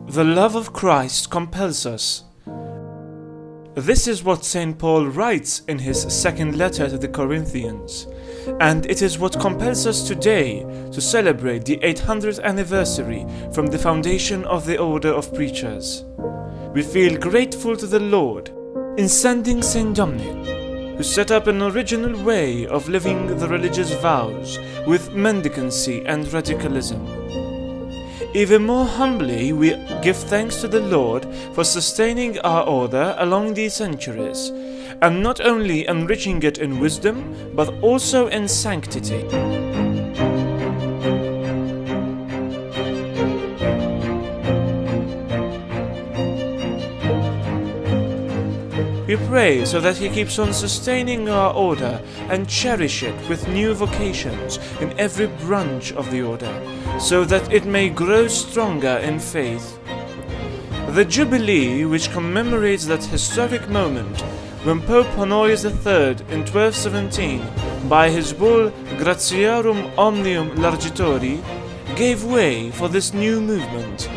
The love of Christ compels us. This is what St. Paul writes in his second letter to the Corinthians, and it is what compels us today to celebrate the 800th anniversary from the foundation of the Order of Preachers. We feel grateful to the Lord in sending Saint Dominic, who set up an original way of living the religious vows with mendicancy and radicalism. Even more humbly, we give thanks to the Lord for sustaining our order along these centuries, and not only enriching it in wisdom, but also in sanctity. We pray so that He keeps on sustaining our order and cherish it with new vocations in every branch of the order, so that it may grow stronger in faith. The Jubilee, which commemorates that historic moment when Pope Honorius III in 1217, by his bull Gratiarum omnium largitori, gave way for this new movement,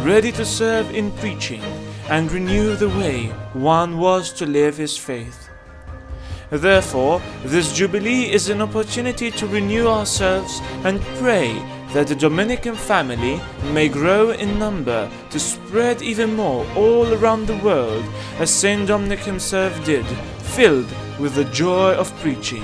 ready to serve in preaching and renew the way one was to live his faith. Therefore, this Jubilee is an opportunity to renew ourselves and pray that the Dominican family may grow in number to spread even more all around the world as Saint Dominic himself did, filled with the joy of preaching.